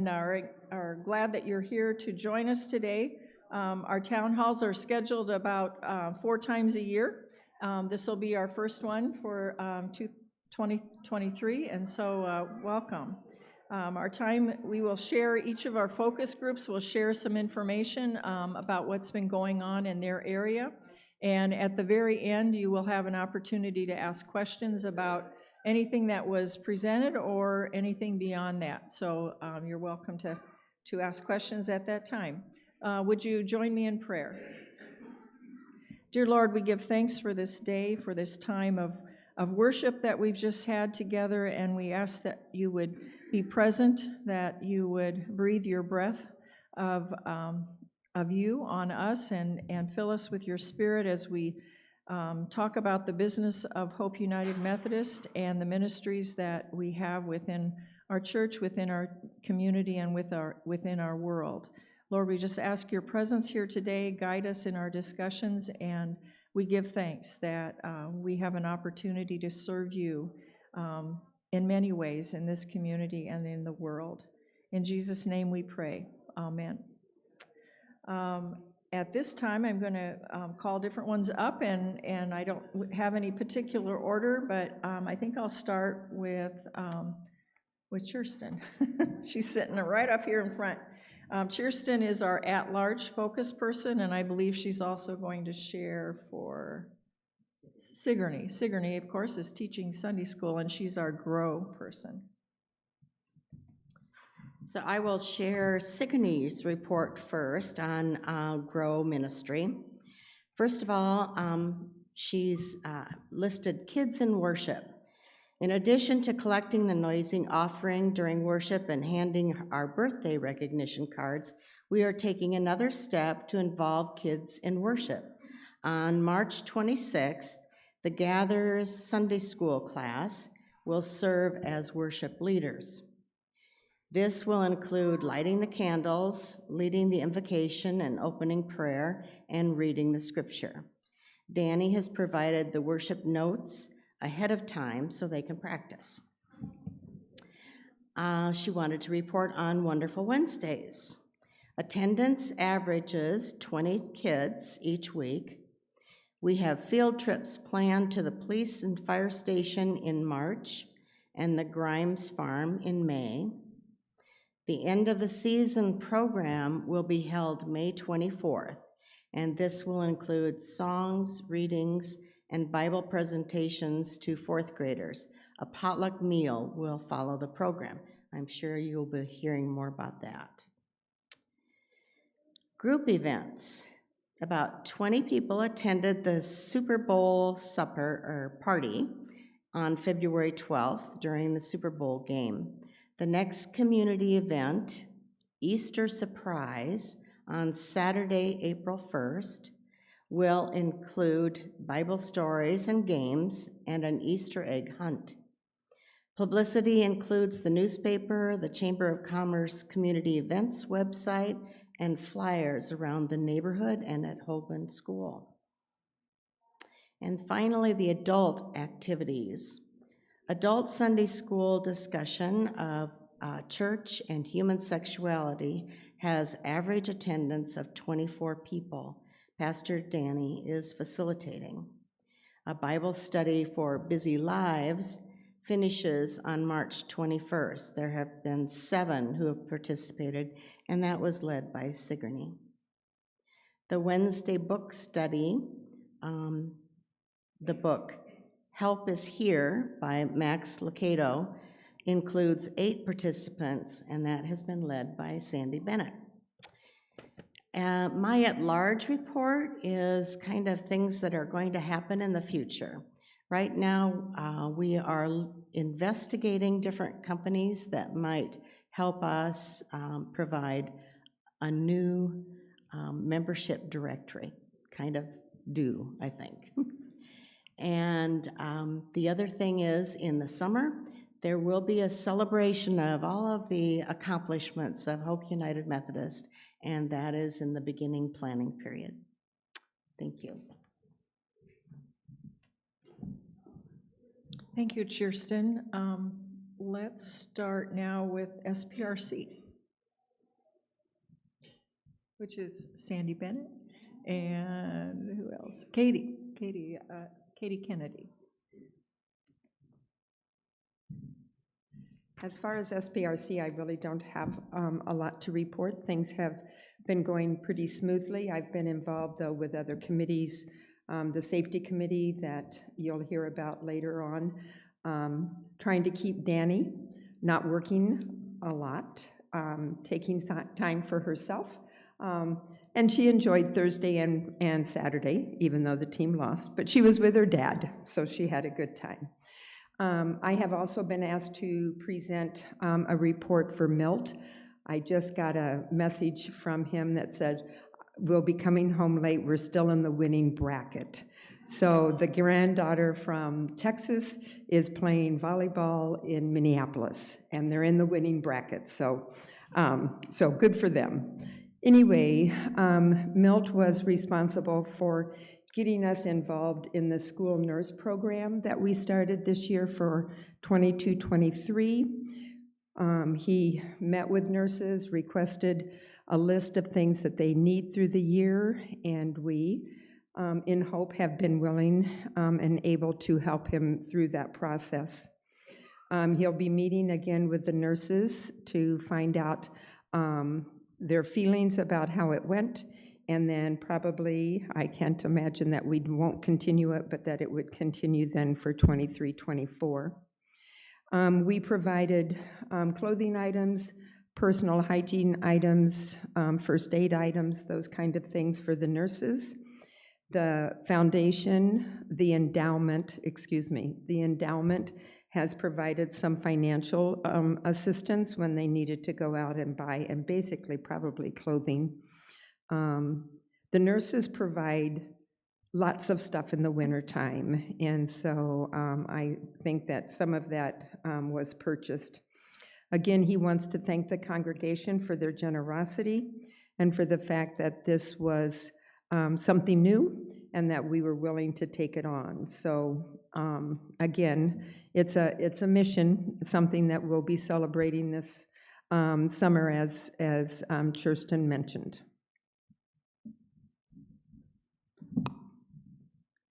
and are glad that you're here to join us today. Our town halls are scheduled about 4 times a year. This will be our first one for 2023, and so welcome. Our time, we will share, each of our focus groups will share some information about what's been going on in their area. And at the very end, you will have an opportunity to ask questions about anything that was presented or anything beyond that. So you're welcome to ask questions at that time. Would you join me in prayer? Dear Lord, we give thanks for this day, for this time of worship that we've just had together, and we ask that you would be present, that you would breathe your breath of you on us and fill us with your spirit as we talk about the business of Hope United Methodist and the ministries that we have within our church, within our community, and within our world. Lord, we just ask your presence here today, guide us in our discussions, and we give thanks that we have an opportunity to serve you in many ways in this community and in the world. In Jesus' name we pray. Amen. At this time, I'm going to call different ones up, and I don't have any particular order, but I think I'll start with Kirsten. She's sitting right up here in front. Kirsten is our at-large focus person, and I believe she's also going to share for 𝘠𝘰𝘱𝘦. 𝘠𝘰𝘱𝘦, of course, is teaching Sunday school, and she's our GROW person. So I will share 𝘠𝘰𝘱𝑛𝑦's report first on GROW Ministry. First of all, she's listed kids in worship. In addition to collecting the noising offering during worship and handing our birthday recognition cards, we are taking another step to involve kids in worship. On March 26th, the Gatherers Sunday School class will serve as worship leaders. This will include lighting the candles, leading the invocation and opening prayer, and reading the scripture. Danny has provided the worship notes ahead of time so they can practice. She wanted to report on Wonderful Wednesdays. Attendance averages 20 kids each week. We have field trips planned to the police and fire station in March and the Grimes Farm in May. The end of the season program will be held May 24th, and this will include songs, readings, and Bible presentations to 4th graders. A potluck meal will follow the program. I'm sure you'll be hearing more about that. Group events. About 20 people attended the Super Bowl supper or party on February 12th during the Super Bowl game. The next community event, Easter Surprise, on Saturday, April 1st, will include Bible stories and games and an Easter egg hunt. Publicity includes the newspaper, the Chamber of Commerce Community Events website, and flyers around the neighborhood and at Hoagland School. And finally, the adult activities. Adult Sunday School discussion of church and human sexuality has average attendance of 24 people. Pastor Danny is facilitating. A Bible study for busy lives finishes on March 21st. There have been 7 who have participated, and that was led by 𝘠𝘰𝘱𝑛𝑦. The Wednesday book study, the book Help Is Here by Max Lucado includes 8 participants, and that has been led by Sandy Bennett. My at-large report is kind of things that are going to happen in the future. Right now, we are investigating different companies that might help us provide a new membership directory, kind of due, I think. And the other thing is, in the summer, there will be a celebration of all of the accomplishments of Hope United Methodist, and that is in the beginning planning period. Thank you. Thank you, Kirsten. Let's start now with SPRC. which is Sandy Bennett, and who else? 𝘬𝘰𝘭𝘬 Kennedy. As far as SPRC, I really don't have a lot to report. Things have been going pretty smoothly. I've been involved, though, with other committees, the safety committee that you'll hear about later on, trying to keep Danny not working a lot, taking time for herself. And she enjoyed Thursday and Saturday, even though the team lost, but she was with her dad, so she had a good time. I have also been asked to present a report for Milt. I just got a message from him that said, we'll be coming home late, we're still in the winning bracket. So the granddaughter from Texas is playing volleyball in Minneapolis, and they're in the winning bracket, so good for them. Anyway, Milt was responsible for getting us involved in the school nurse program that we started this year for 22-23. He met with nurses, requested a list of things that they need through the year, and we, in Hope, have been willing and able to help him through that process. He'll be meeting again with the nurses to find out their feelings about how it went, and then probably, I can't imagine that we won't continue it, but that it would continue then for 23-24. We provided clothing items, personal hygiene items, first aid items, those kind of things for the nurses. The foundation, the endowment has provided some financial assistance when they needed to go out and buy, and basically probably clothing. The nurses provide lots of stuff in the wintertime, and so I think that some of that was purchased. Again, he wants to thank the congregation for their generosity and for the fact that this was something new and that we were willing to take it on. So again, it's a mission, something that we'll be celebrating this summer, as Kirsten mentioned. I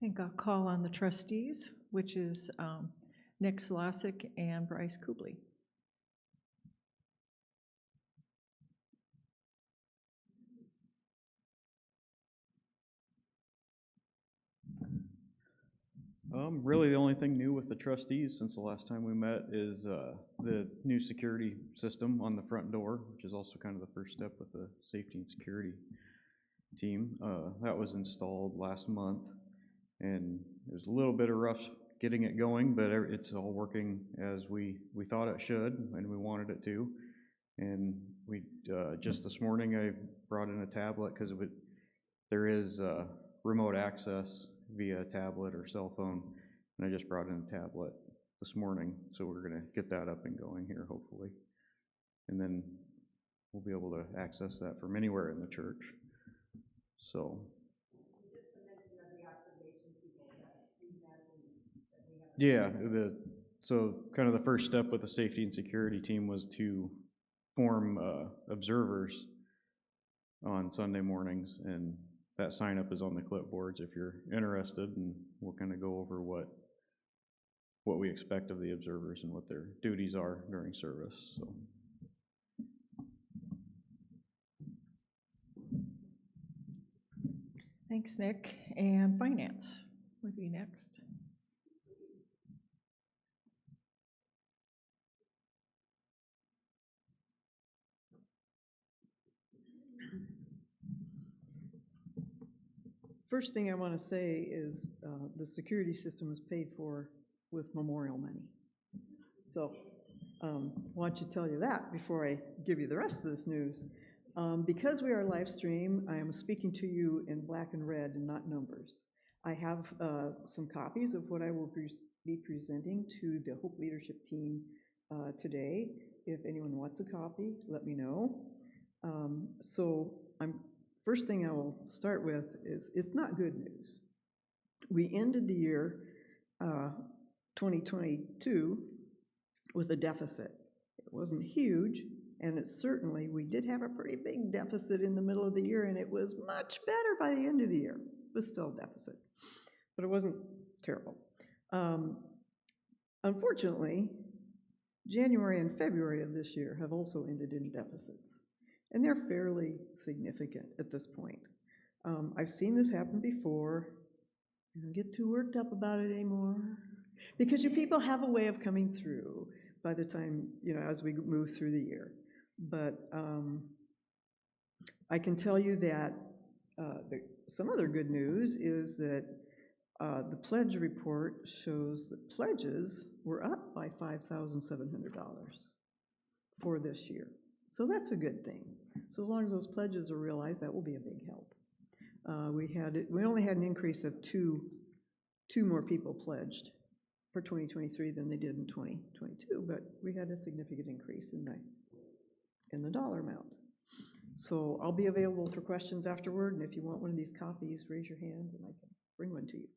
think I'll call on the trustees, which is Nick Slosik and Bryce Kubley. Really the only thing new with the trustees since the last time we met is the new security system on the front door, which is also kind of the first step with the safety and security team. That was installed last month, and it was a little bit of rough getting it going, but it's all working as we thought it should and we wanted it to. And we just this morning I brought in a tablet because there is remote access via tablet or cell phone, and I just brought in a tablet this morning, so we're going to get that up and going here hopefully, and then we'll be able to access that from anywhere in the church. So yeah, so kind of the first step with the safety and security team was to form observers on Sunday mornings, and that sign up is on the clipboards if you're interested, and we'll kind of go over what we expect of the observers and what their duties are during service. So. Thanks, Nick. And finance would be next. First thing I want to say is the security system was paid for with memorial money. So why don't you tell you that before I give you the rest of this news. Because we are live stream, I am speaking to you in black and red and not numbers. I have some copies of what I will be presenting to the Hope leadership team today. If anyone wants a copy, let me know. First thing I will start with is it's not good news. We ended the year 2022 with a deficit. It wasn't huge, And it certainly, we did have a pretty big deficit in the middle of the year, and it was much better by the end of the year. It was still a deficit, but it wasn't terrible. Unfortunately, January and February of this year have also ended in deficits, and they're fairly significant at this point. I've seen this happen before. I don't get too worked up about it anymore, because you people have a way of coming through by the time, as we move through the year. But I can tell you that some other good news is that the pledge report shows that pledges were up by $5,700 for this year. So that's a good thing. So as long as those pledges are realized, that will be a big help. We only had an increase of two more people pledged for 2023 than they did in 2022, but we had a significant increase in the dollar amount. So I'll be available for questions afterward, and if you want one of these copies, raise your hand and I can bring one to you.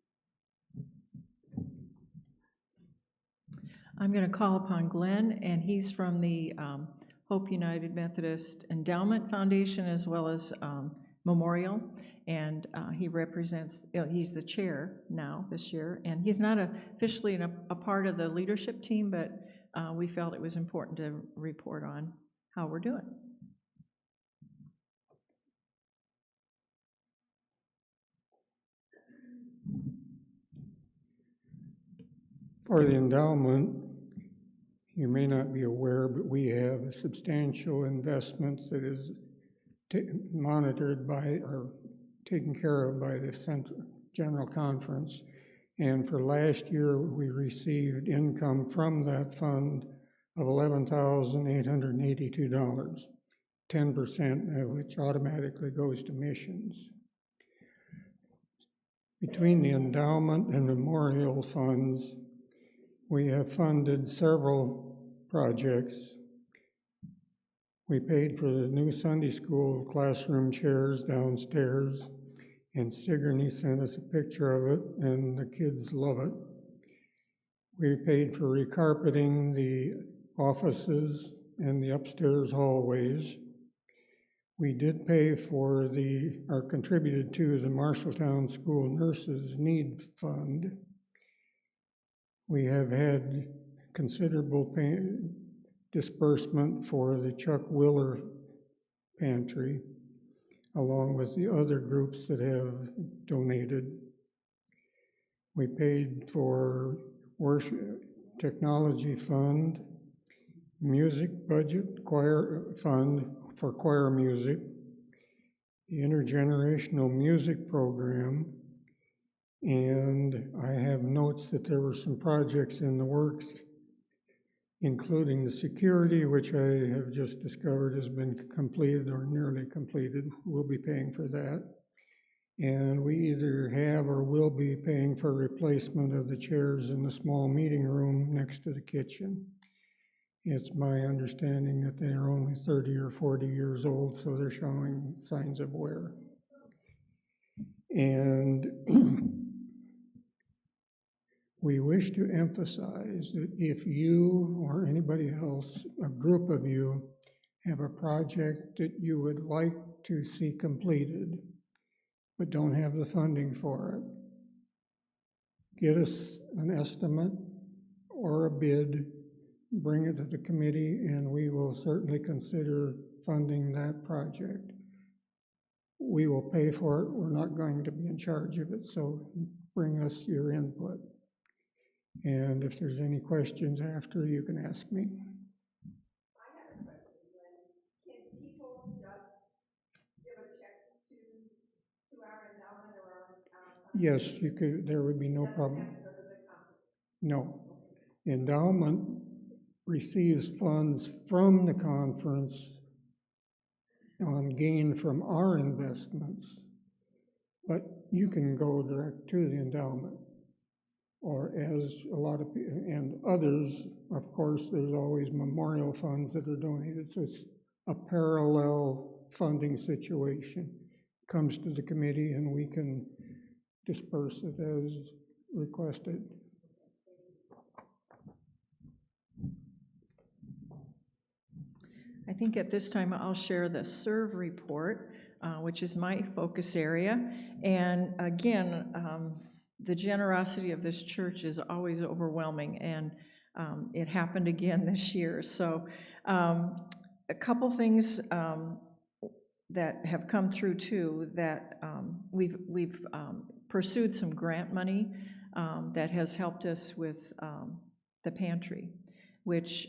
I'm going to call upon Glenn, and he's from the Hope United Methodist Endowment Foundation as well as Memorial, and he represents, he's the chair now this year, and he's not officially a part of the leadership team, but we felt it was important to report on how we're doing. For the endowment, you may not be aware, but we have a substantial investment that is monitored by or taken care of by the General Conference. And for last year, we received income from that fund of $11,882, 10% of which automatically goes to missions. Between the endowment and memorial funds, we have funded several projects. We paid for the new Sunday school classroom chairs downstairs, and Sigourney sent us a picture of it, and the kids love it. We paid for recarpeting the offices and the upstairs hallways. We did pay for or contributed to the Marshalltown School Nurses Need Fund. We have had considerable disbursement for the Chuck Willer Pantry, along with the other groups that have donated. We paid for worship technology fund, music budget, choir fund for choir music, the intergenerational music program, and I have notes that there were some projects in the works, including the security, which I have just discovered has been completed or nearly completed. We'll be paying for that. And we either have or will be paying for replacement of the chairs in the small meeting room next to the kitchen. It's my understanding that they are only 30 or 40 years old, so they're showing signs of wear. And we wish to emphasize that if you or anybody else, a group of you, have a project that you would like to see completed, but don't have the funding for it, get us an estimate or a bid, bring it to the committee, and we will certainly consider funding that project. We will pay for it. We're not going to be in charge of it, so bring us your input. And if there's any questions after, you can ask me. I have a question, Glenn. Can people just give a check to our endowment or our Yes, you could. There would be no problem. No. Endowment receives funds from the conference on gain from our investments, but you can go direct to the endowment, or as a lot of people, and others, of course, there's always memorial funds that are donated, so it's a parallel funding situation. Comes to the committee and we can disperse it as requested. I think at this time I'll share the SERVE report, which is my focus area. And again, the generosity of this church is always overwhelming, and it happened again this year. So a couple things that have come through too, that we've pursued some grant money that has helped us with the pantry, which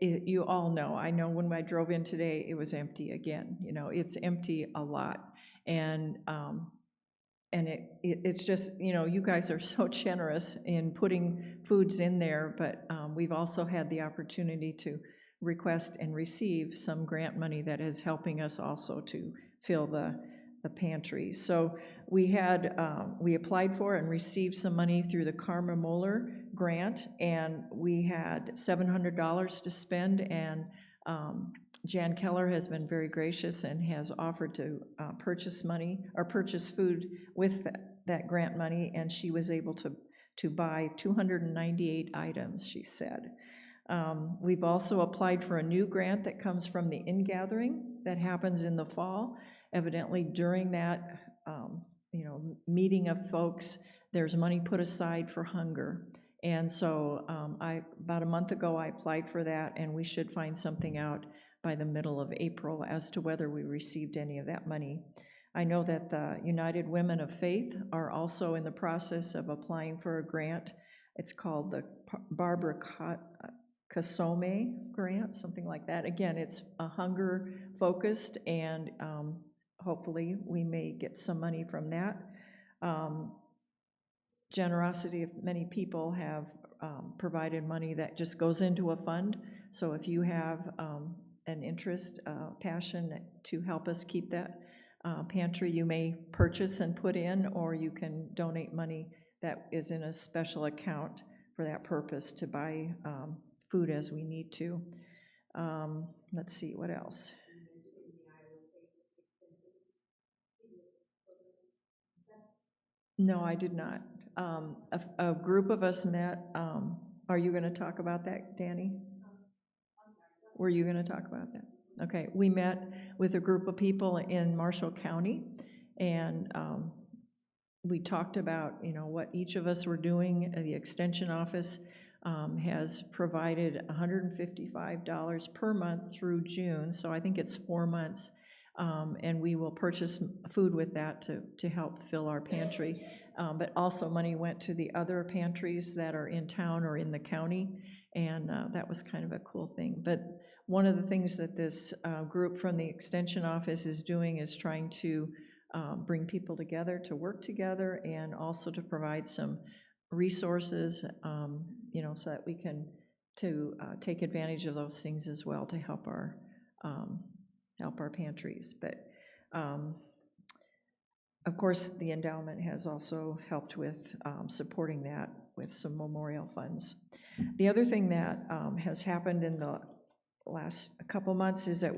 you all know. I know when I drove in today, it was empty again. You know, it's empty a lot. And it's just, you know, you guys are so generous in putting foods in there, but we've also had the opportunity to request and receive some grant money that is helping us also to fill the pantry. So we applied for and received some money through the Karma Moeller grant, and we had $700 to spend, and Jan Keller has been very gracious and has offered to purchase food with that grant money, and she was able to buy 298 items, she said. We've also applied for a new grant that comes from the ingathering that happens in the fall. Evidently, during that meeting of folks, there's money put aside for hunger. And so about a month ago, I applied for that, and we should find something out by the middle of April as to whether we received any of that money. I know that the United Women of Faith are also in the process of applying for a grant. It's called the Barbara Kasome grant, something like that. Again, it's a hunger focused, and hopefully we may get some money from that. Generosity of many people have provided money that just goes into a fund. So if you have an interest, passion to help us keep that pantry, you may purchase and put in, or you can donate money that is in a special account for that purpose to buy food as we need to. Let's see, what else? No, I did not. A group of us met. Are you going to talk about that, Danny? Were you going to talk about that? Okay, we met with a group of people in Marshall County, and we talked about, you know, what each of us were doing. The Extension Office has provided $155 per month through June, so I think it's 4 months, and we will purchase food with that to help fill our pantry. But also money went to the other pantries that are in town or in the county, and that was kind of a cool thing. But one of the things that this group from the Extension Office is doing is trying to bring people together to work together, and also to provide some resources, you know, so that we can take advantage of those things as well to help our pantries. But of course, the endowment has also helped with supporting that with some memorial funds. The other thing that has happened in the last couple months is that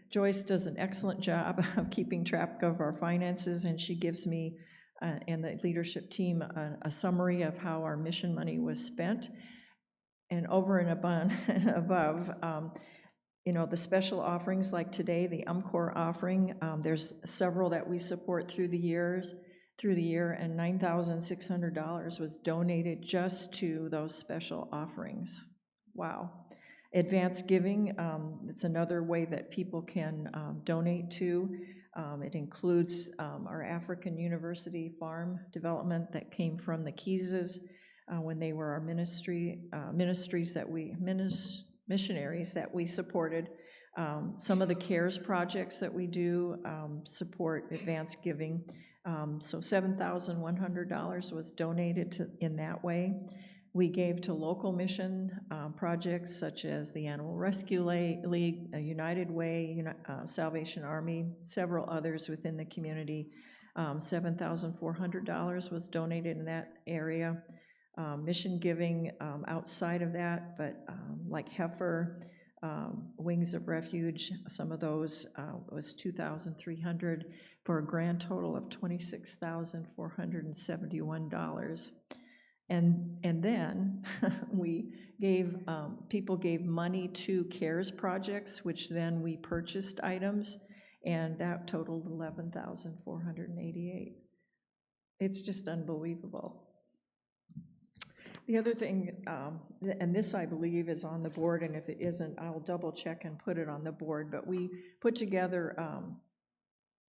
Joyce does an excellent job of keeping track of our finances, and she gives me and the leadership team a summary of how our mission money was spent. And over and above, you know, the special offerings like today, the 𝘠𝑚 offering, there's several that we support through the year, and $9,600 was donated just to those special offerings. Wow. Advanced giving, it's another way that people can donate to. It includes our African University farm development that came from the 𝘬𝑰𝑔𝑠 when they were our missionaries that we supported. Some of the CARES projects that we do support advanced giving. So $7,100 was donated in that way. We gave to local mission projects such as the Animal Rescue League, United Way, Salvation Army, several others within the community. $7,400 was donated in that area. Mission giving outside of that, but like Heifer, Wings of Refuge, some of those was $2,300 for a grand total of $26,471. And then we gave, people gave money to CARES projects, which then we purchased items, and that totaled 11,488. It's just unbelievable. The other thing, and this I believe is on the board, and if it isn't, I'll double check and put it on the board, but we put together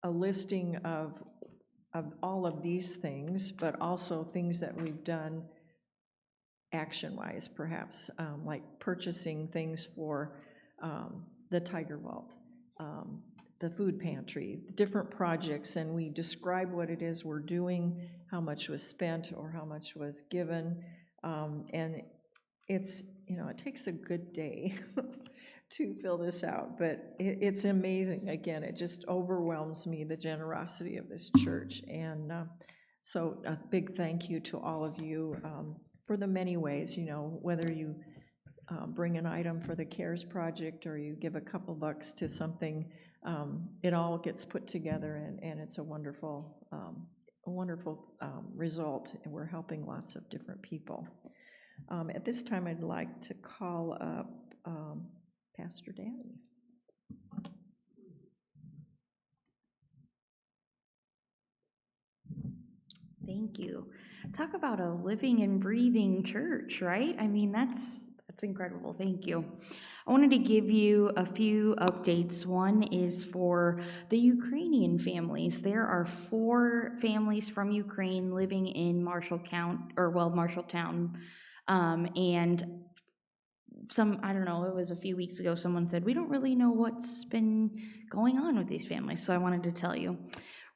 a listing of all of these things, but also things that we've done action-wise, perhaps, like purchasing things for the Tiger Vault, the food pantry, different projects, and we describe what it is we're doing, how much was spent or how much was given, and it's, you know, it takes a good day to fill this out, but it's amazing. Again, it just overwhelms me, the generosity of this church, and so a big thank you to all of you for the many ways, you know, whether you bring an item for the CARES project or you give a couple bucks to something, it all gets put together, and it's a wonderful, result, and we're helping lots of different people. At this time, I'd like to call up Pastor Danny. Thank you. Talk about a living and breathing church, right? I mean, that's incredible. Thank you. I wanted to give you a few updates. One is for the Ukrainian families. There are 4 families from Ukraine living in Marshalltown, and I don't know, it was a few weeks ago, someone said, we don't really know what's been going on with these families, so I wanted to tell you.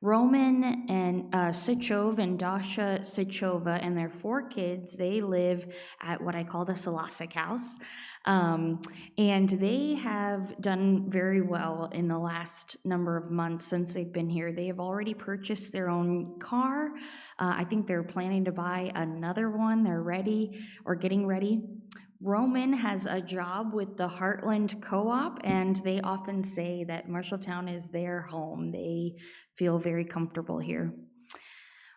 Roman and 𝘠𝘁𝘁 and 𝘠𝑎𝑠ha 𝘠𝘁𝑗𝑉𝑎 and their 4 kids, they live at what I call the 𝘕LASSIC house. And they have done very well in the last number of months since they've been here. They have already purchased their own car. I think they're planning to buy another one. They're ready or getting ready. Roman has a job with the Heartland Co-op, and they often say that Marshalltown is their home. They feel very comfortable here.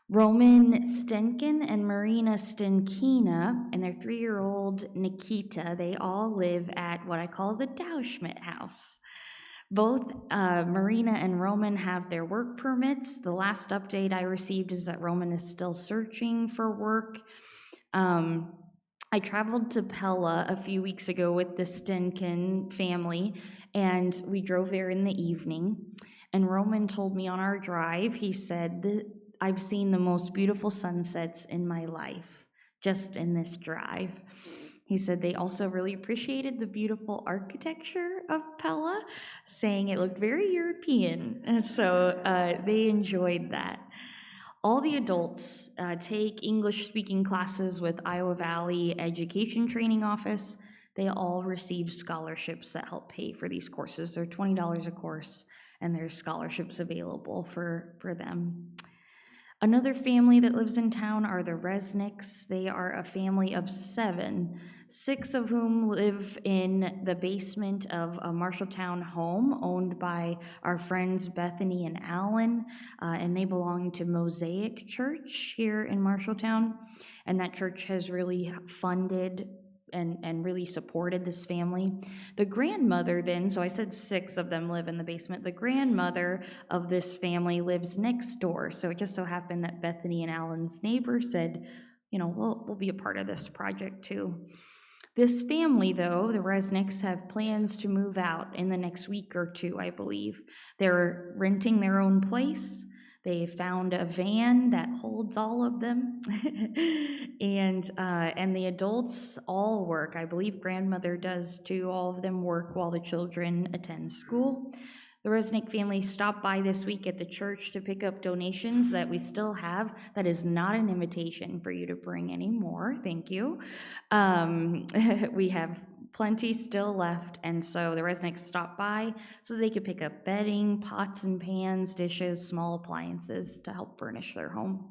Roman Stenkin and Marina Stenkina and their 3-year-old Nikita, they all live at what I call the 𝘠𝑚𝘠 house. Both Marina and Roman have their work permits. The last update I received is that Roman is still searching for work. I traveled to 𝘍𝑒𝑙𝑎 a few weeks ago with the Stenkin family, and we drove there in the evening. And Roman told me on our drive, he said, I've seen the most beautiful sunsets in my life, just in this drive. He said they also really appreciated the beautiful architecture of 𝘍𝑒𝑙𝑎, saying it looked very European, and so they enjoyed that. All the adults take English-speaking classes with Iowa Valley Education Training Office. They all receive scholarships that help pay for these courses. They're $20 a course, and there's scholarships available for them. Another family that lives in town are the Resnicks. They are a family of 7, 6 of whom live in the basement of a Marshalltown home owned by our friends Bethany and Alan, and they belong to Mosaic Church here in Marshalltown, and that church has really funded and really supported this family. The grandmother then, so I said 6 of them live in the basement, the grandmother of this family lives next door, so it just so happened that Bethany and Alan's neighbor said, you know, we'll be a part of this project too. This family, though, the Resnicks, have plans to move out in the next week or 2, I believe. They're renting their own place. They found a van that holds all of them, and the adults all work. I believe grandmother does too. All of them work while the children attend school. The Resnick family stopped by this week at the church to pick up donations that we still have. That is not an invitation for you to bring any more. Thank you. We have plenty still left, and so the Resnicks stopped by so they could pick up bedding, pots and pans, dishes, small appliances to help furnish their home.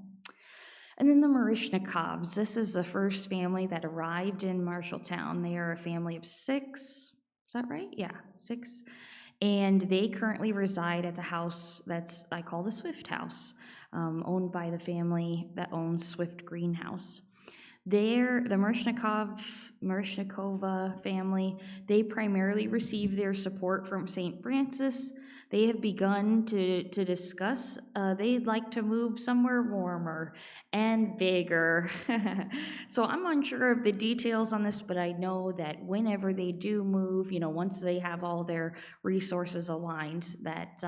And then the Marishnikovs. This is the first family that arrived in Marshalltown. They are a family of 6. Is that right? Yeah, 6. And they currently reside at the house I call the Swift House, owned by the family that owns Swift Greenhouse. The 𝘠𝘂𝘏 family, they primarily receive their support from St. Francis. They have begun to discuss, they'd like to move somewhere warmer and bigger. So I'm unsure of the details on this, but I know that whenever they do move, once they have all their resources aligned, that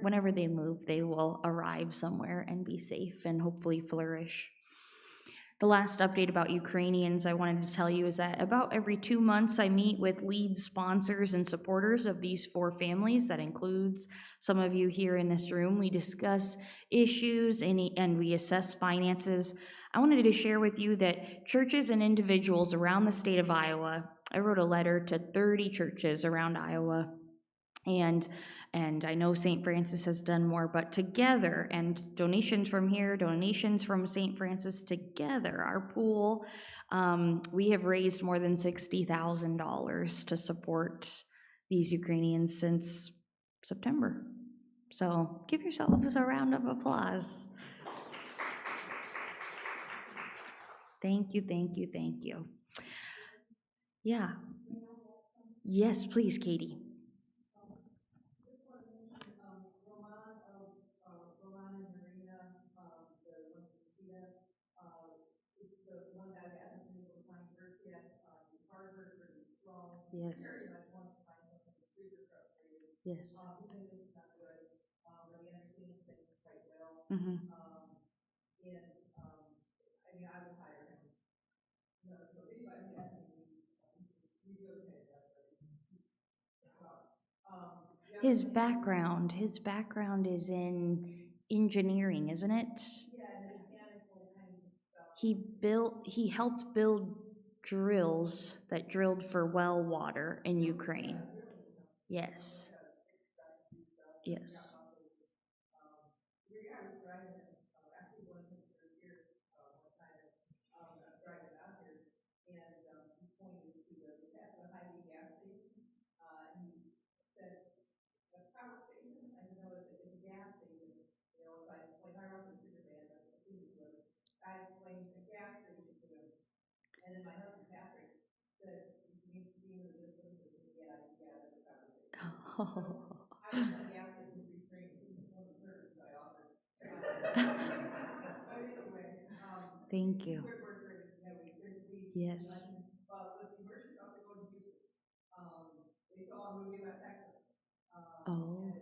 whenever they move, they will arrive somewhere and be safe and hopefully flourish. The last update about Ukrainians I wanted to tell you is that about every 2 months I meet with lead sponsors and supporters of these 4 families. That includes some of you here in this room. We discuss issues and we assess finances. I wanted to share with you that churches and individuals around the state of Iowa, I wrote a letter to 30 churches around Iowa. And I know St. Francis has done more, but together, and donations from here, donations from St. Francis, together, our pool, we have raised more than $60,000 to support these Ukrainians since September. So give yourselves a round of applause. Thank you, thank you, thank you. Yeah. Yes, please, Katie. Yes. Yes. Mm-hmm. His background is in engineering, isn't it? He helped build drills that drilled for well water in Ukraine. Yes. Yes. Oh. Thank you. Yes. Oh.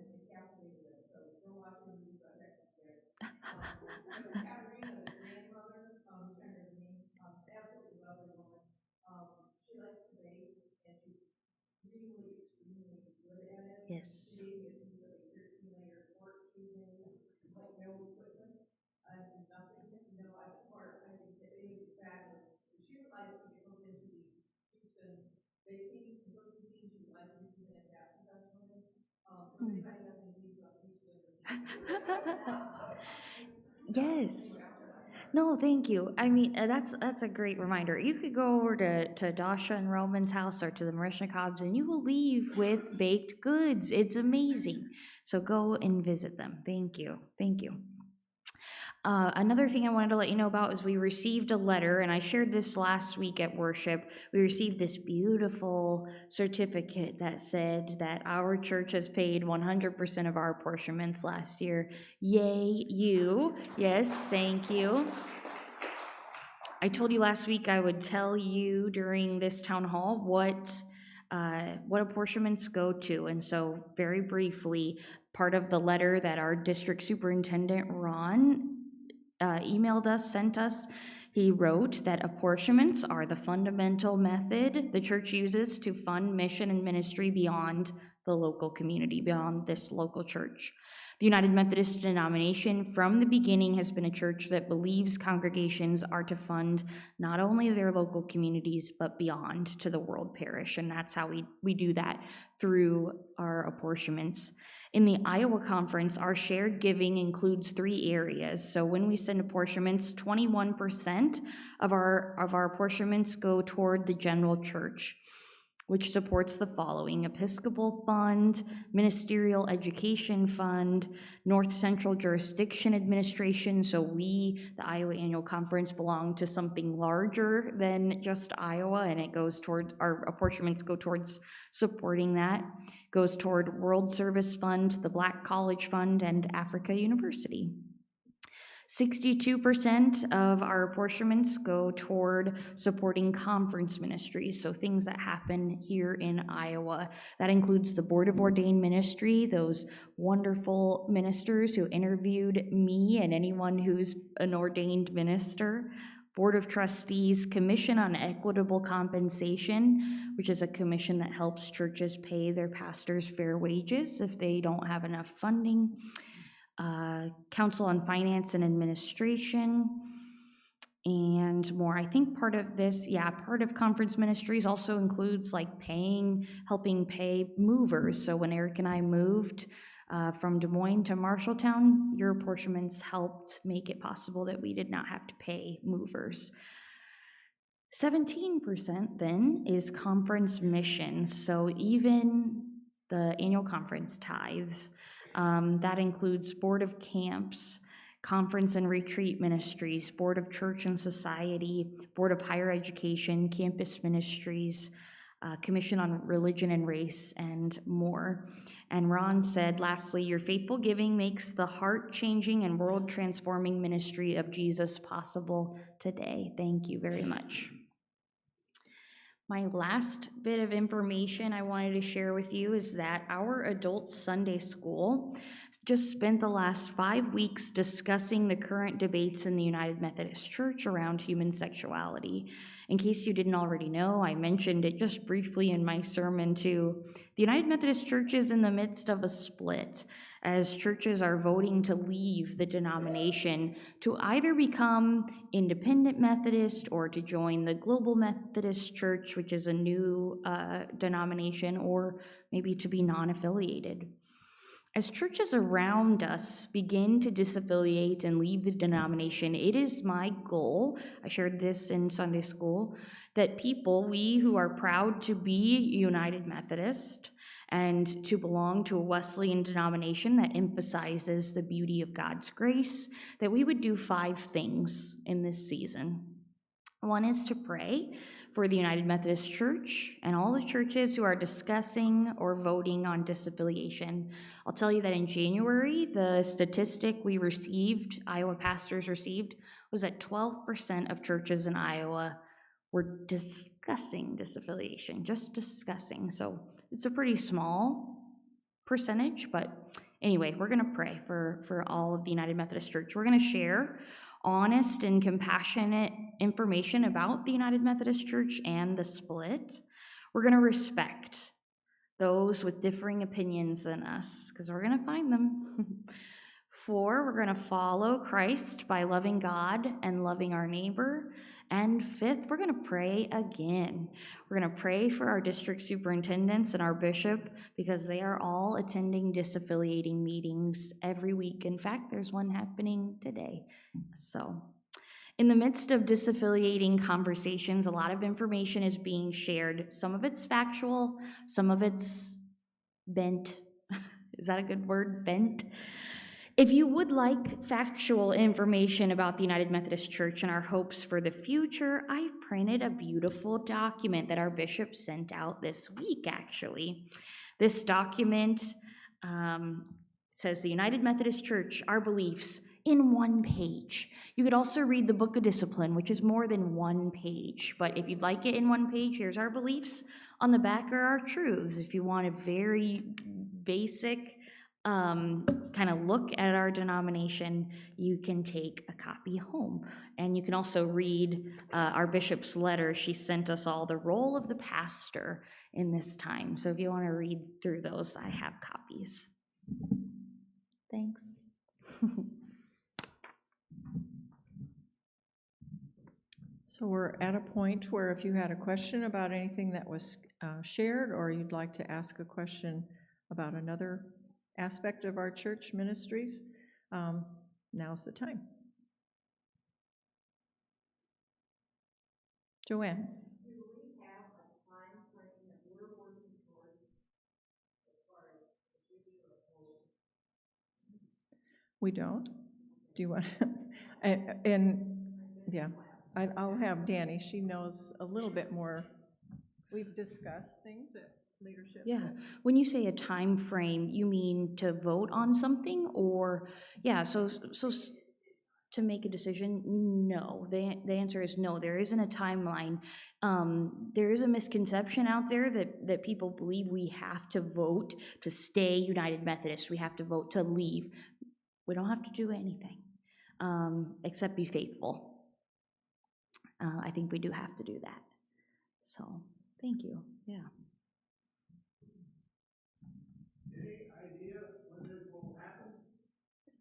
Yes. Yes. No, thank you. I mean, that's a great reminder. You could go over to Dasha and Roman's house or to the 𝘠𝘂𝘏𝘏s, and you will leave with baked goods. It's amazing. So go and visit them. Thank you. Thank you. Another thing I wanted to let you know about is we received a letter, and I shared this last week at worship. We received this beautiful certificate that said that our church has paid 100% of our apportionments last year. Yay, you. Yes, thank you. I told you last week I would tell you during this town hall what apportionments go to, and so very briefly, part of the letter that our district superintendent, Ron, sent us, he wrote that apportionments are the fundamental method the church uses to fund mission and ministry beyond the local community, beyond this local church. The United Methodist denomination from the beginning has been a church that believes congregations are to fund not only their local communities, but beyond to the world parish, and that's how we do that through our apportionments. In the Iowa Conference, our shared giving includes 3 areas. So when we send apportionments, 21% of our apportionments go toward the general church. which supports the following: Episcopal Fund, Ministerial Education Fund, North Central Jurisdiction Administration. So we, the Iowa Annual Conference, belong to something larger than just Iowa, and it goes toward, our apportionments go towards supporting that. Goes toward World Service Fund, the Black College Fund, and Africa University. 62% of our apportionments go toward supporting conference ministries, so things that happen here in Iowa. That includes the Board of Ordained Ministry, those wonderful ministers who interviewed me and anyone who's an ordained minister. Board of Trustees, Commission on Equitable Compensation, which is a commission that helps churches pay their pastors fair wages if they don't have enough funding. Council on Finance and Administration, and more. I think part of this, part of conference ministries also includes like helping pay movers. So when Eric and I moved from Des Moines to Marshalltown, your apportionments helped make it possible that we did not have to pay movers. 17% then is conference missions. So even the annual conference tithes. That includes Board of Camps, Conference and Retreat Ministries, Board of Church and Society, Board of Higher Education, Campus Ministries, Commission on Religion and Race, and more. And Ron said, lastly, your faithful giving makes the heart-changing and world-transforming ministry of Jesus possible today. Thank you very much. My last bit of information I wanted to share with you is that our adult Sunday school just spent the last 5 weeks discussing the current debates in the United Methodist Church around human sexuality. In case you didn't already know, I mentioned it just briefly in my sermon too. The United Methodist Church is in the midst of a split, as churches are voting to leave the denomination to either become independent Methodist or to join the Global Methodist Church, which is a new denomination, or maybe to be non-affiliated. As churches around us begin to disaffiliate and leave the denomination, it is my goal, I shared this in Sunday school, that we who are proud to be United Methodist and to belong to a Wesleyan denomination that emphasizes the beauty of God's grace, that we would do 5 things in this season. One is to pray for the United Methodist Church and all the churches who are discussing or voting on disaffiliation. I'll tell you that in January, the statistic we received, Iowa pastors received, was that 12% of churches in Iowa were discussing disaffiliation, just discussing. So it's a pretty small percentage, but anyway, we're gonna pray for all of the United Methodist Church. We're gonna share honest and compassionate information about the United Methodist Church and the split. We're going to respect those with differing opinions than us, because we're going to find them. 4, we're going to follow Christ by loving God and loving our neighbor. And 5th, we're going to pray again. We're going to pray for our district superintendents and our bishop, because they are all attending disaffiliating meetings every week. In fact, there's one happening today. So in the midst of disaffiliating conversations, a lot of information is being shared. Some of it's factual, some of it's bent. Is that a good word? Bent? If you would like factual information about the United Methodist Church and our hopes for the future, I've printed a beautiful document that our bishop sent out this week, actually. This document says the United Methodist Church, our beliefs, in 1 page. You could also read the Book of Discipline, which is more than 1 page, but if you'd like it in 1 page, here's our beliefs. On the back are our truths. If you want a very basic kind of look at our denomination, you can take a copy home. And you can also read our bishop's letter. She sent us all the role of the pastor in this time. So if you want to read through those, I have copies. Thanks. So we're at a point where if you had a question about anything that was shared, or you'd like to ask a question about another aspect of our church ministries, now's the time. Joanne? Do we have a time frame that we're We don't? Do you want, yeah, I'll have Danny, she knows a little bit more. We've discussed things at leadership. Yeah, when you say a time frame, you mean to vote on something, or, yeah, so to make a decision? No, the answer is no, there isn't a timeline. There is a misconception out there that people believe we have to vote to stay United Methodist, we have to vote to leave. We don't have to do anything, except be faithful. I think we do have to do that. So, thank you, yeah. Any idea when this will happen?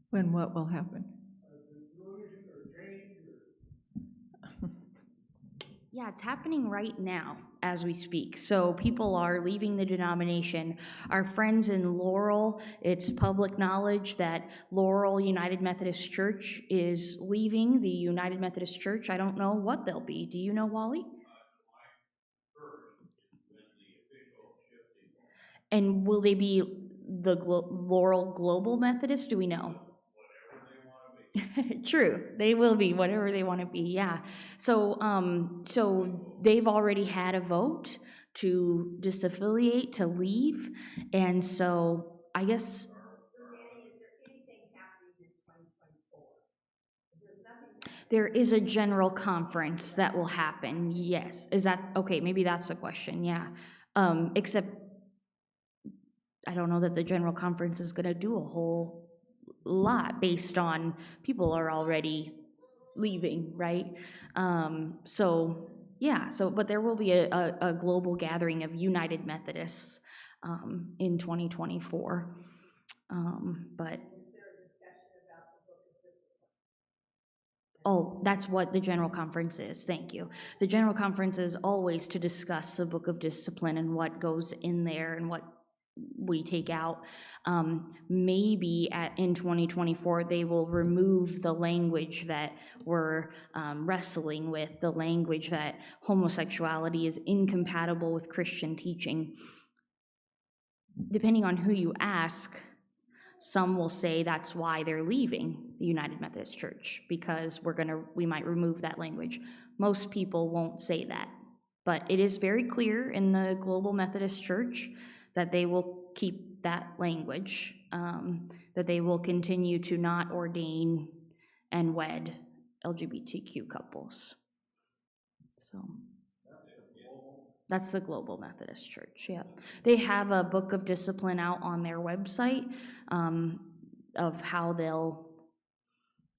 When what will happen? Conclusion or change or? Yeah, it's happening right now as we speak. So people are leaving the denomination. Our friends in Laurel, it's public knowledge that Laurel United Methodist Church is leaving the United Methodist Church. I don't know what they'll be. Do you know, Wally? And will they be the Laurel Global Methodist? Do we know? True, they will be whatever they want to be. Yeah. So, so they've already had a vote to disaffiliate, to leave, and so I guess. There is a general conference that will happen. Yes. Is that okay? Maybe that's the question. Yeah. Except I don't know that the general conference is going to do a whole lot based on people are already leaving, right? So yeah, so but there will be a global gathering of United Methodists in 2024. But oh, that's what the General Conference is, thank you. The General Conference is always to discuss the Book of Discipline and what goes in there and what we take out. Maybe in 2024, they will remove the language that we're wrestling with, the language that homosexuality is incompatible with Christian teaching. Depending on who you ask, some will say that's why they're leaving the United Methodist Church, because we might remove that language. Most people won't say that, but it is very clear in the Global Methodist Church that they will keep that language, that they will continue to not ordain and wed LGBTQ couples. So that's the Global Methodist Church, yeah. They have a book of discipline out on their website of how they'll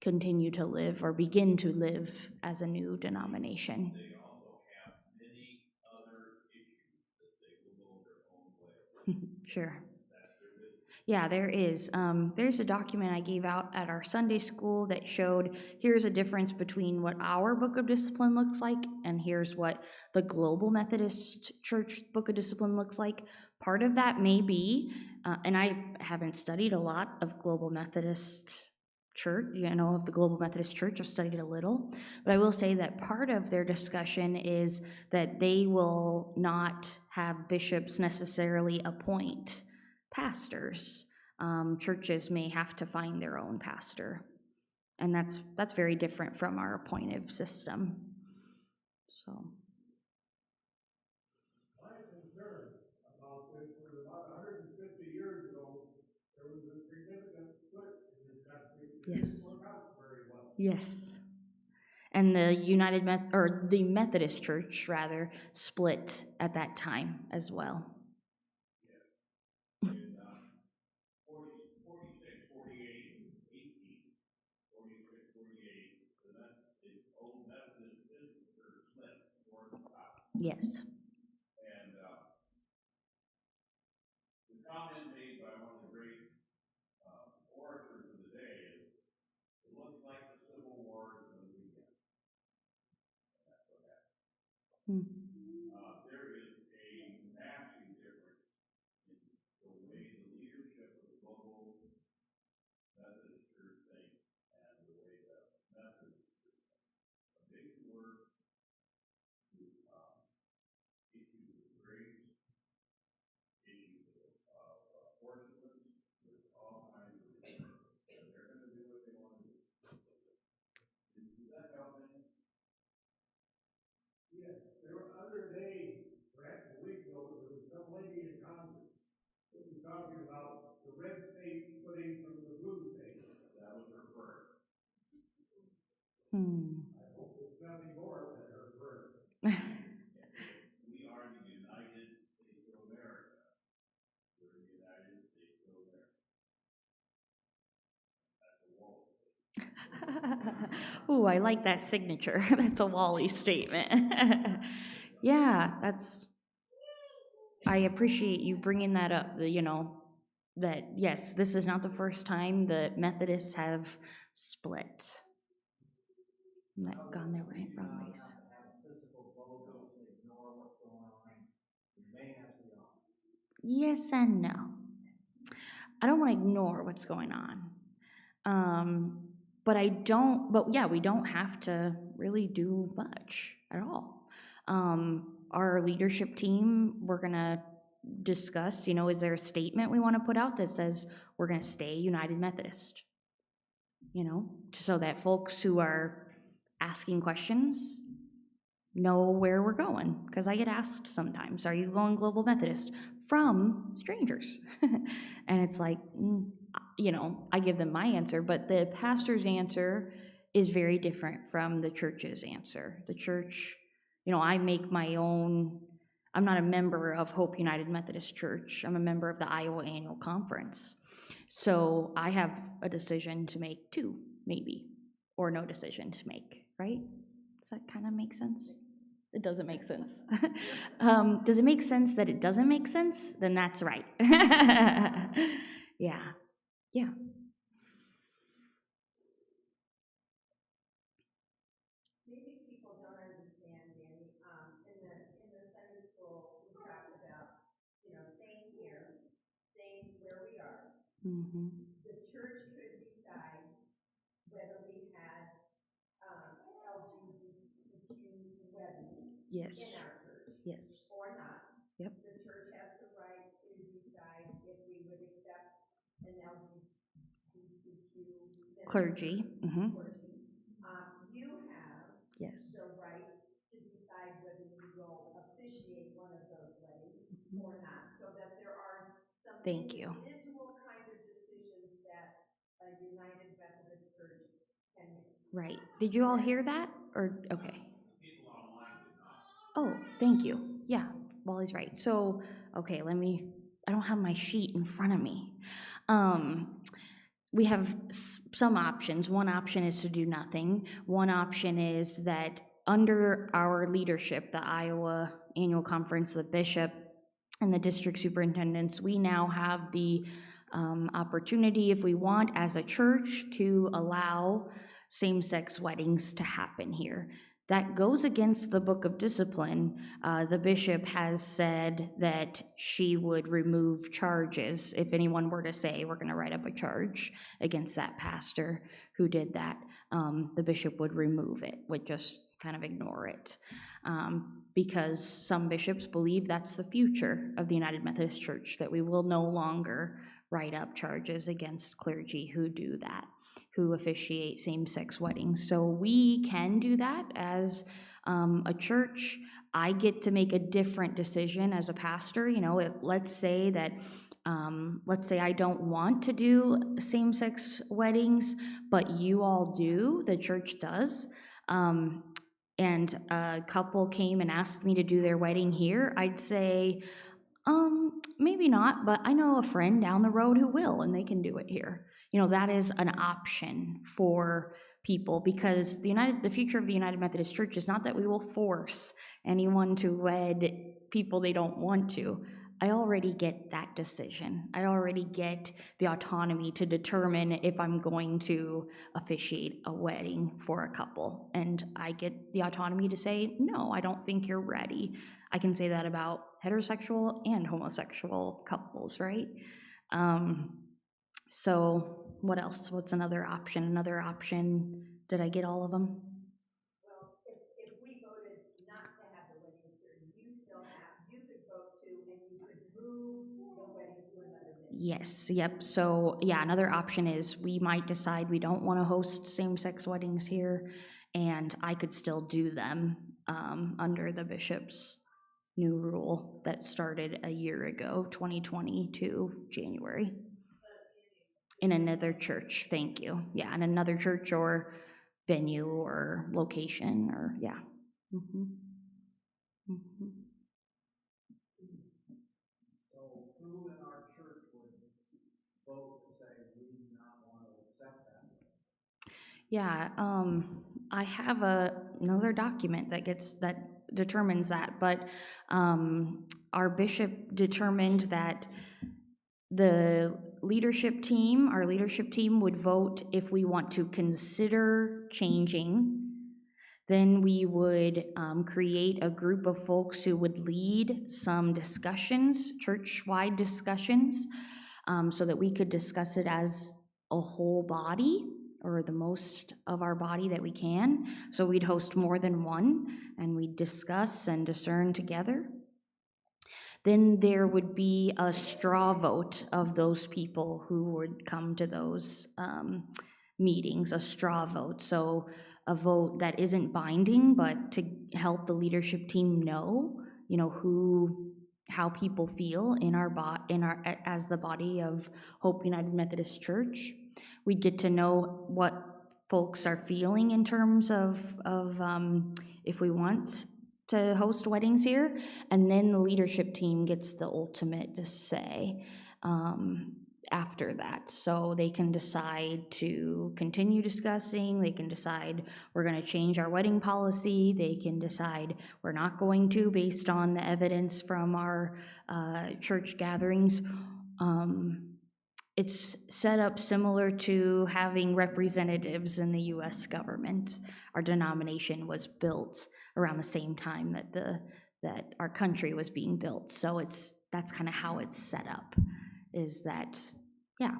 continue to live or begin to live as a new denomination. They also have many other issues that they will go their own way. Sure. Yeah, there is. There's a document I gave out at our Sunday school that showed here's a difference between what our Book of Discipline looks like and here's what the Global Methodist Church Book of Discipline looks like. Part of that may be, and I haven't studied a lot of Global Methodist Church, of the Global Methodist Church. I've studied a little, but I will say that part of their discussion is that they will not have bishops necessarily appoint pastors. Churches may have to find their own pastor, and that's very different from our appointive system. So My concern about this was about 150 years ago, there was a significant split in this country. It yes, didn't work out very well. yes, and the Methodist Church rather split at that time as well. Yes. And the comment made by one of the great orators of the day is, it looks like the Civil War is going to begin. And that's what happened. There is a massive difference in the way the leadership of the Global Methodist Church thinks and the way the Methodist Church thinks. A big word to issues of grace, issues of worshipers, there's all kinds of things. And they're going to do Hmm. Ooh, I like that signature. That's a Wally statement. Yeah, I appreciate you bringing that up, that, yes, this is not the first time the Methodists have split. Not gone their wrong ways. Yes and no. I don't want to ignore what's going on. But yeah, we don't have to really do much at all. Our leadership team, we're gonna discuss, is there a statement we want to put out that says we're gonna stay United Methodist? So that folks who are asking questions know where we're going, because I get asked sometimes, are you going Global Methodist? From strangers. And it's like, I give them my answer, but the pastor's answer is very different from the church's answer. The church, I make my own. I'm not a member of Hope United Methodist Church. I'm a member of the Iowa Annual Conference. So I have a decision to make too, maybe, or no decision to make, right? Does that kind of make sense? It doesn't make sense. Does it make sense that it doesn't make sense? Then that's right. Yeah. Yeah. Maybe people don't understand, Danny, in the Sunday school, we talked about, staying here, staying where we are. Mm-hmm. The church could decide whether we had, LGBTQ weddings Yes. in our church Yes. or not. Yep. The church has the right to decide if we would accept an LGBTQ Clergy. Mm-hmm. clergy. You have Yes. the right to decide whether you will officiate one of those weddings or not, so that there are some Thank you. individual kind of decisions that a United Methodist Church can make. Right. Did you all hear that? Or, okay. Oh, thank you. Yeah, Wally's right. So, okay, I don't have my sheet in front of me. We have some options. One option is to do nothing. One option is that under our leadership, the Iowa Annual Conference, the bishop, and the district superintendents, we now have the opportunity, if we want, as a church, to allow same-sex weddings to happen here. That goes against the Book of Discipline. The bishop has said that she would remove charges if anyone were to say, we're going to write up a charge against that pastor who did that. The bishop would remove it, would just kind of ignore it. Because some bishops believe that's the future of the United Methodist Church, that we will no longer write up charges against clergy who do that, who officiate same-sex weddings. So we can do that as a church. I get to make a different decision as a pastor. Let's say I don't want to do same-sex weddings, but you all do, the church does. And a couple came and asked me to do their wedding here, I'd say, maybe not, but I know a friend down the road who will, and they can do it here. That is an option for people, because the future of the United Methodist Church is not that we will force anyone to wed people they don't want to. I already get that decision. I already get the autonomy to determine if I'm going to officiate a wedding for a couple. And I get the autonomy to say, no, I don't think you're ready. I can say that about heterosexual and homosexual couples, right? So what else? What's another option? Another option, did I get all of them? Well, if we voted not to have the wedding here, you could vote to, and you could move the wedding to another venue. Yes, yep. So yeah, another option is we might decide we don't want to host same-sex weddings here, and I could still do them under the bishop's new rule that started a year ago, 2022, January. In another church, thank you. Yeah, in another church, or venue or location or, yeah. Mhm. Mhm. Yeah, I have another document that determines that, but our bishop determined that our leadership team would vote if we want to consider changing. Then we would create a group of folks who would lead some discussions, church-wide discussions, so that we could discuss it as a whole body, or the most of our body that we can. So we'd host more than one, and we'd discuss and discern together. Then there would be a straw vote of those people who would come to those meetings, a straw vote. So a vote that isn't binding, but to help the leadership team know, how people feel as the body of Hope United Methodist Church. We get to know what folks are feeling in terms of if we want to host weddings here, and then the leadership team gets the ultimate say after that. So they can decide to continue discussing, they can decide we're gonna change our wedding policy, they can decide we're not going to based on the evidence from our church gatherings. It's set up similar to having representatives in the US government. Our denomination was built around the same time that our country was being built. So that's kind of how it's set up, is that, yeah,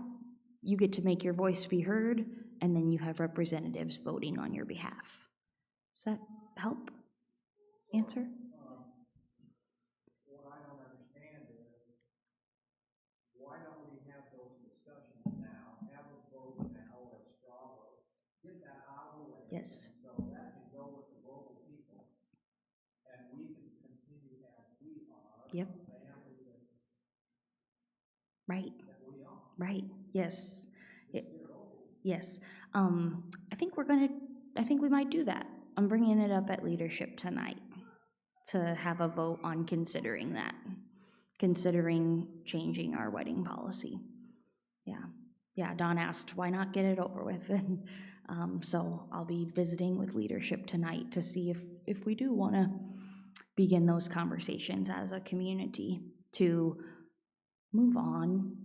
you get to make your voice be heard, and then you have representatives voting on your behalf. Does that help answer? What I don't understand is, why don't we have those discussions now, have a vote now, or a straw vote, get that out of the way? Yes. So that can go with the local people, and we can continue as we are. Yep. Family Right. that we are. Right. Yes. Yes. I think we might do that. I'm bringing it up at leadership tonight to have a vote on considering changing our wedding policy. Yeah. Yeah, Don asked, why not get it over with? And so I'll be visiting with leadership tonight to see if we do want to begin those conversations as a community to move on,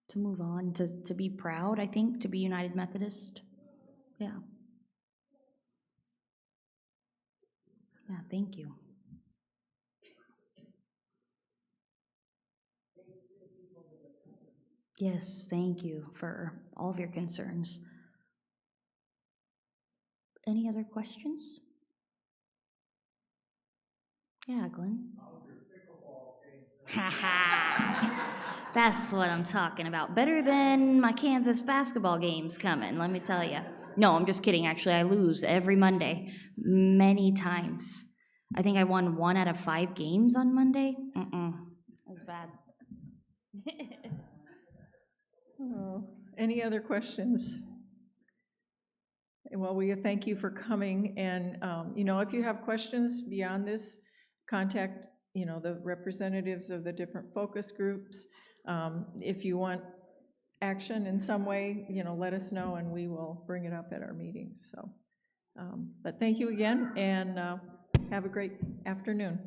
to be proud, I think, to be United Methodist. Yeah. Yeah, thank you. Yes, thank you for all of your concerns. Any other questions? Yeah, Glenn? That's what I'm talking about. Better than my Kansas basketball games coming, let me tell you. No, I'm just kidding. Actually, I lose every Monday, many times. I think I won 1 out of 5 games on Monday. That's bad. Oh, any other questions? Well, we thank you for coming, and if you have questions beyond this, contact the representatives of the different focus groups. If you want action in some way, let us know, and we will bring it up at our meetings. So, but thank you again, and have a great afternoon.